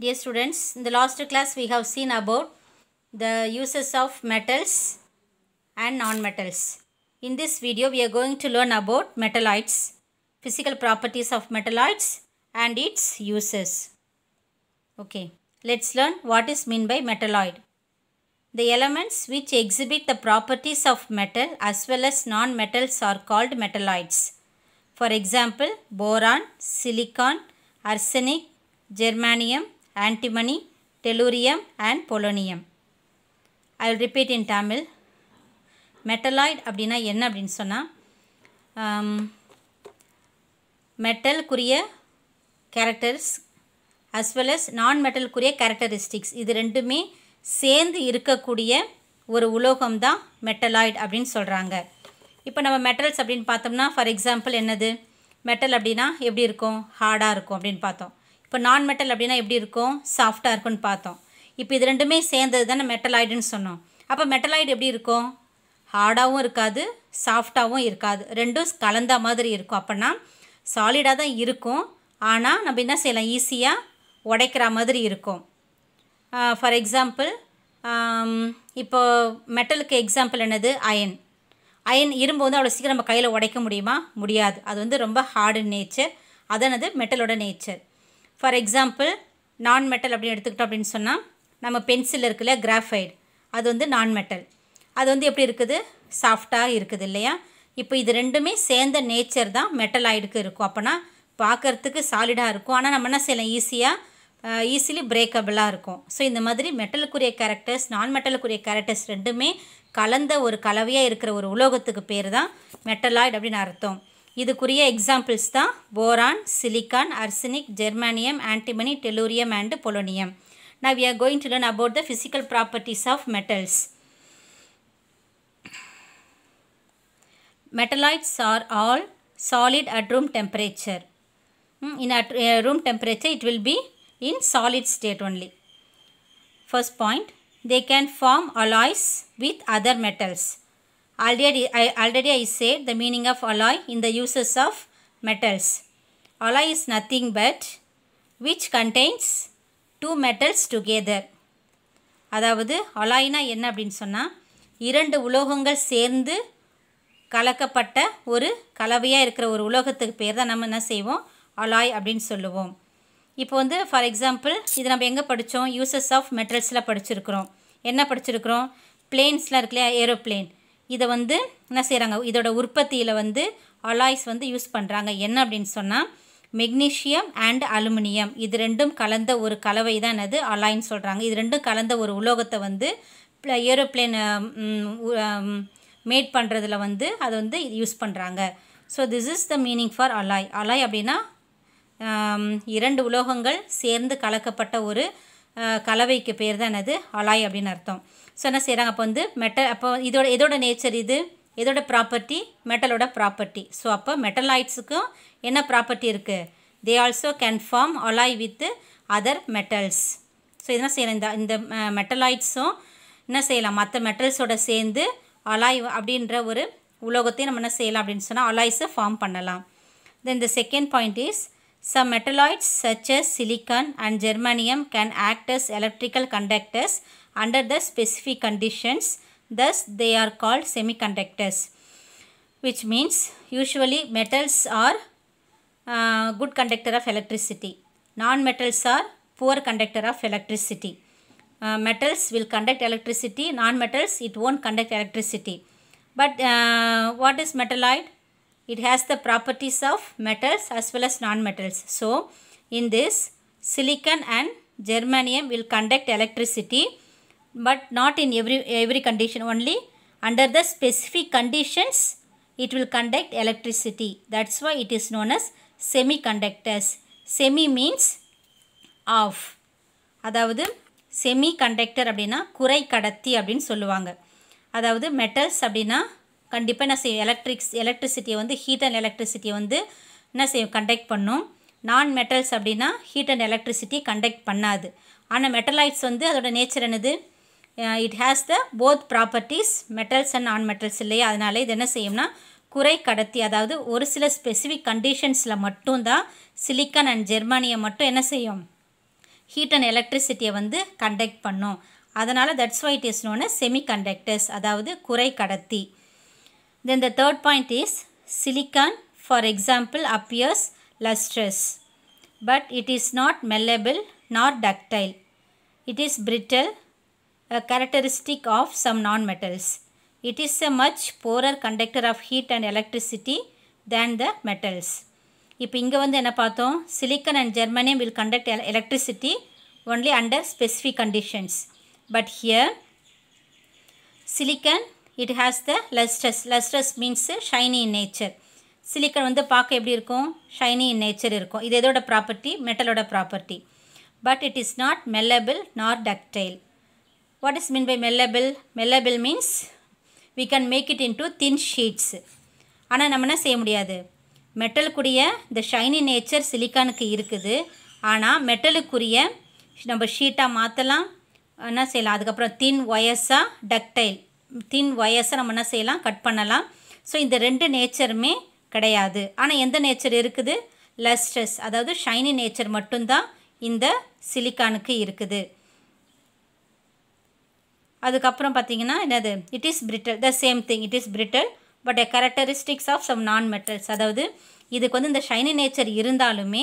Dear students, in the last class we have seen about the uses of metals and non-metals. In this video we are going to learn about metalloids, physical properties of metalloids and its uses. Okay, let's learn what is meant by metalloid. The elements which exhibit the properties of metal as well as non-metals are called metalloids. For example, boron, silicon, arsenic, germanium, antimony, tellurium and polonium. I will repeat in Tamil. Metalloid அப்படினா என்ன அப்படின்னு சொன்னால் மெட்டலுக்குரிய characters as well as non-metalக்குரிய characteristics இது ரெண்டுமே சேர்ந்து இருக்கக்கூடிய ஒரு உலோகம் தான் மெட்டலாய்டு அப்படின்னு சொல்கிறாங்க. இப்போ நம்ம மெட்டல்ஸ் அப்படின்னு பார்த்தோம்னா ஃபார் எக்ஸாம்பிள் என்னது மெட்டல் அப்படின்னா எப்படி இருக்கும், ஹார்டாக இருக்கும் அப்படின்னு பார்த்தோம். இப்போ நான் மெட்டல் அப்படின்னா எப்படி இருக்கும், சாஃப்டாக இருக்கும்னு பார்த்தோம். இப்போ இது ரெண்டுமே சேர்ந்தது தானே மெட்டலாய்டுன்னு சொன்னோம். அப்போ மெட்டலாய்டு எப்படி இருக்கும், ஹார்டாகவும் இருக்காது சாஃப்டாகவும் இருக்காது, ரெண்டும் கலந்த மாதிரி இருக்கும். அப்போனா சாலிடாக தான் இருக்கும், ஆனால் நம்ம என்ன செய்யலாம், ஈஸியாக உடைக்கிற மாதிரி இருக்கும். ஃபார் எக்ஸாம்பிள் இப்போ மெட்டலுக்கு எக்ஸாம்பிள் என்னது, அயன் இரும்பு வந்து அவ்வளோ சீக்கிரம் நம்ம கையில் உடைக்க முடியுமா, முடியாது. அது வந்து ரொம்ப ஹார்டு நேச்சர், அதானது மெட்டலோட நேச்சர். ஃபார் எக்ஸாம்பிள் நான் மெட்டல் அப்படின்னு எடுத்துக்கிட்டோம் அப்படின்னு சொன்னால் நம்ம பென்சில் இருக்குல்ல கிராஃபைட், அது வந்து நான் மெட்டல். அது வந்து எப்படி இருக்குது, சாஃப்டாக இருக்குது இல்லையா. இப்போ இது ரெண்டுமே சேர்ந்த நேச்சர் தான் மெட்டலாய்டுக்கு இருக்கும். அப்போனா பார்க்குறதுக்கு சாலிடாக இருக்கும், ஆனால் நம்ம என்ன செய்யலாம், ஈஸிலி பிரேக்கபிளாக இருக்கும். ஸோ இந்த மாதிரி மெட்டலுக்குரிய கேரக்டர்ஸ் நான் மெட்டலுக்குரிய கேரக்டர்ஸ் ரெண்டுமே கலந்த ஒரு கலவையாக இருக்கிற ஒரு உலோகத்துக்கு பேர் தான் மெட்டலாய்டு அப்படின்னு அர்த்தம். இதுக்குரிய எக்ஸாம்பிள்ஸ் தான் boron, silicon, arsenic, germanium, antimony, tellurium and polonium. Now we are going to learn about the physical properties of metals. Metalloids are all solid at room temperature. In room temperature it will be in solid state only. First point, they can form alloys with other metals. Already I said the meaning of alloy in the uses of metals. Alloy is nothing but which contains two metals together. அதாவது அலாய்னா என்ன அப்படின்னு சொன்னால் இரண்டு உலோகங்கள் சேர்ந்து கலக்கப்பட்ட ஒரு கலவையாக இருக்கிற ஒரு உலோகத்துக்கு பேர் தான் நம்ம என்ன செய்வோம், அலாய் அப்படின்னு சொல்லுவோம். இப்போ வந்து ஃபார் எக்ஸாம்பிள் இது நம்ம எங்கே படித்தோம், யூசஸ் ஆஃப் மெட்டல்ஸில் படிச்சிருக்கிறோம். என்ன படிச்சிருக்கிறோம், பிளேன்ஸ்லாம் இருக்குல்லையா, ஏரோப்ளேன், இதை வந்து என்ன செய்கிறாங்க, இதோட உற்பத்தியில் வந்து அலாய்ஸ் வந்து யூஸ் பண்ணுறாங்க. என்ன அப்படின்னு சொன்னால் மெக்னீஷியம் அண்ட் அலுமினியம் இது ரெண்டும் கலந்த ஒரு கலவை தான் அது அலாய்ன்னு சொல்கிறாங்க. இது ரெண்டும் கலந்த ஒரு உலோகத்தை வந்து ஏரோப்ளேன் மேட் பண்ணுறதுல வந்து அது வந்து யூஸ் பண்ணுறாங்க. So this is the meaning for alloy. Alloy அப்படின்னா இரண்டு உலோகங்கள் சேர்ந்து கலக்கப்பட்ட ஒரு கலவைக்கு பேர் தான் அது அலாய் அப்படின்னு அர்த்தம். ஸோ என்ன செய்கிறாங்க, அப்போ வந்து மெட்டல், அப்போ எதோட நேச்சர், இது எதோட ப்ராப்பர்ட்டி, மெட்டலோட ப்ராப்பர்ட்டி. ஸோ அப்போ மெட்டலாய்ட்ஸுக்கும் என்ன ப்ராப்பர்ட்டி இருக்குது, they also can form alloy with other metals. So என்ன செய்யலாம், இந்த மெட்டலாய்ட்ஸும் என்ன செய்யலாம், மற்ற மெட்டல்ஸோட சேர்ந்து அலாய் அப்படின்ற ஒரு உலோகத்தையும் நம்ம என்ன செய்யலாம் அப்படின்னு சொன்னால் அலாய்ஸை ஃபார்ம் பண்ணலாம். தென் the second point is some metalloids such as silicon and germanium can act as electrical conductors under the specific conditions. Thus they are called semiconductors, which means usually metals are good conductor of electricity. Non-metals are poor conductor of electricity. Metals will conduct electricity, non-metals it won't conduct electricity. But what is metalloid? It has the properties of metals as well as non-metals. So in this silicon and germanium will conduct electricity, but not in every condition, only under the specific conditions it will conduct electricity. That's why it is known as semiconductors. Semi means off. அதாவது semi conductor அப்படின்னா குறை கடத்தி அப்படின்னு சொல்லுவாங்க. அதாவது metals அப்படின்னா கண்டிப்பாக என்ன செய்யும், எலக்ட்ரிசிட்டியை வந்து ஹீட் அண்ட் எலக்ட்ரிசிட்டியை வந்து என்ன செய்யும், கண்டக்ட் பண்ணும். நான் மெட்டல்ஸ் அப்படின்னா ஹீட் அண்ட் எலக்ட்ரிசிட்டி கண்டக்ட் பண்ணாது. ஆனால் மெட்டலாய்ட்ஸ் வந்து அதோட நேச்சர் என்னது, it has the both properties metals and நான் மெட்டல்ஸ் இல்லையா. அதனால இது என்ன செய்யும்னா குறை கடத்தி, அதாவது ஒரு சில ஸ்பெசிஃபிக் கண்டிஷன்ஸில் மட்டும்தான் சிலிக்கான் அண்ட் ஜெர்மானியம் மட்டும் என்ன செய்யும், ஹீட் அண்ட் எலக்ட்ரிசிட்டியை வந்து கண்டக்ட் பண்ணும். அதனால் that's why it is known as semiconductors, அதாவது குறை கடத்தி. Then the third point is silicon, for example, appears lustrous, but it is not malleable nor ductile. It is brittle, a characteristic of some non-metals. It is a much poorer conductor of heat and electricity than the metals. இப்போ இங்கே வந்து என்ன பார்த்தோம், silicon and germanium will conduct electricity only under specific conditions. But here, silicon, it has the lustrous. Lustrous means shiny in nature. Silicon வந்து பார்க்க எப்படி இருக்கும், shiny in nature இருக்கும். இது எதோட ப்ராப்பர்ட்டி, மெட்டலோட property. But it is not malleable nor ductile. What is meant by malleable? Malleable means we can make it into thin sheets. ஆனால் நம்ம என்ன செய்ய முடியாது, மெட்டலுக்குரிய இந்த ஷைனி நேச்சர் சிலிக்கானுக்கு இருக்குது. ஆனால் மெட்டலுக்குரிய நம்ம ஷீட்டாக மாற்றலாம், என்ன செய்யலாம், அதுக்கப்புறம் தின் ஒயர்ஸாக டக்டைல், தின் ஒயர்ஸை நம்ம என்ன செய்யலாம், கட் பண்ணலாம். ஸோ இந்த ரெண்டு நேச்சருமே கிடையாது. ஆனால் எந்த நேச்சர் இருக்குது, லஸ்ட்ரஸ், அதாவது ஷைனி நேச்சர் மட்டும்தான் இந்த சிலிக்கானுக்கு இருக்குது. அதுக்கப்புறம் பார்த்தீங்கன்னா என்னது, it is brittle, the same thing, it is brittle but a characteristics of some non metals. அதாவது இதுக்கு வந்து இந்த ஷைனி நேச்சர் இருந்தாலுமே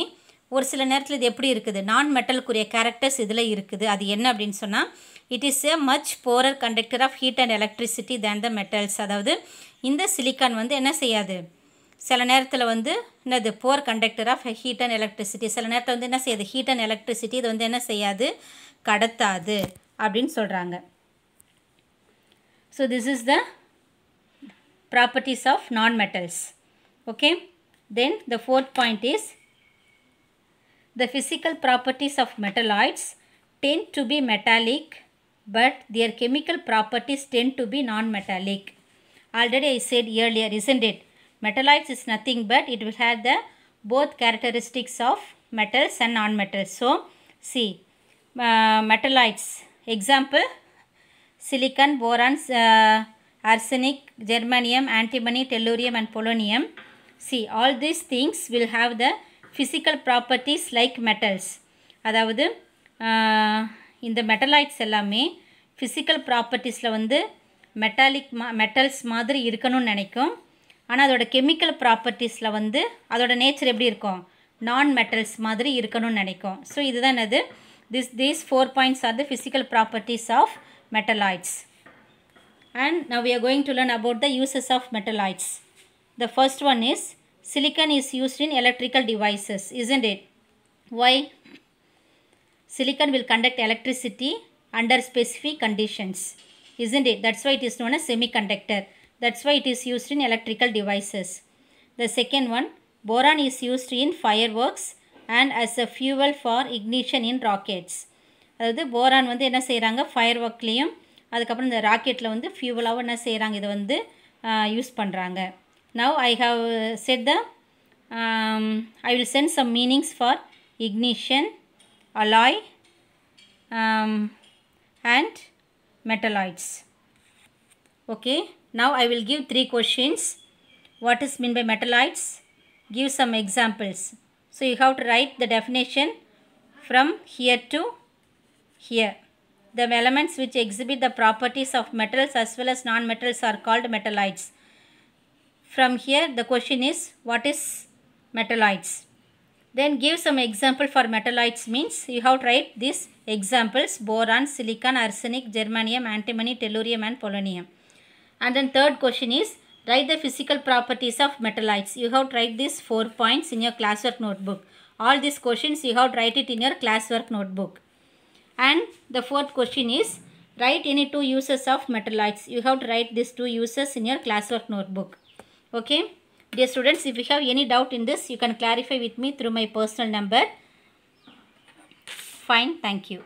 ஒரு சில நேரத்தில் இது எப்படி இருக்குது, நான் மெட்டலுக்குரிய கேரக்டர்ஸ் இதில் இருக்குது. அது என்ன அப்படின்னு சொன்னால், it is a much poorer conductor of heat and electricity than the metals. அதாவது இந்த சிலிக்கான் வந்து என்ன செய்யாது, சில நேரத்தில் வந்து என்னது poor conductor of heat and electricity, சில நேரத்தில் வந்து என்ன செய்யாது, ஹீட் அண்ட் எலக்ட்ரிசிட்டி இது வந்து என்ன செய்யாது, கடத்தாது அப்படின்னு சொல்கிறாங்க. So this is the properties of non-metals. Okay, then the fourth point is the physical properties of metalloids tend to be metallic, but their chemical properties tend to be non-metallic. Already I said earlier, isn't it? Metalloids is nothing but it will have the both characteristics of metals and non-metals. So see, metalloids, example, silicon, boron, arsenic, germanium, antimony, tellurium and polonium. See, all these things will have the physical properties like metals. அதாவது இந்த metalloids எல்லாமே physical ப்ராப்பர்ட்டிஸில் வந்து metals மாதிரி இருக்கணும்னு நினைக்கும். ஆனால் அதோட chemical ப்ராப்பர்ட்டிஸில் வந்து அதோட நேச்சர் எப்படி இருக்கும், நான் மெட்டல்ஸ் மாதிரி இருக்கணும்னு நினைக்கும். ஸோ இதுதான் என்னது, these 4 points are the physical properties of metalloids. And now we are going to learn about the uses of metalloids. The first one is silicon is used in electrical devices, isn't it? Why? Silicon will conduct electricity under specific conditions, isn't it? That's why it is known as semiconductor. That's why it is used in electrical devices. The second one, boron is used in fireworks and as a fuel for ignition in rockets. அதாவது boron வந்து என்ன செய்கிறாங்க, fire ஒர்க்லேயும் அதுக்கப்புறம் இந்த ராக்கெட்டில் வந்து ஃபியூவலாகவும் என்ன செய்கிறாங்க, இதை வந்து யூஸ் பண்ணுறாங்க. Now I have set the I will send some meanings for ignition, alloy and metalloids. Okay, now I will give 3 questions. What is meant by metalloids? Give some examples. So you have to write the definition from here to here. The elements which exhibit the properties of metals as well as non-metals are called metalloids. From here the question is, what is metalloids? Then give some example for metalloids means you have to write these examples: boron, silicon, arsenic, germanium, antimony, tellurium and polonium. And then third question is, write the physical properties of metalloids. You have to write these 4 points in your classwork notebook. All these questions you have to write it in your classwork notebook. And the fourth question is, write any 2 uses of metalloids. You have to write these 2 uses in your classwork notebook. Okay, dear students, if you have any doubt in this, you can clarify with me through my personal number. Fine, thank you.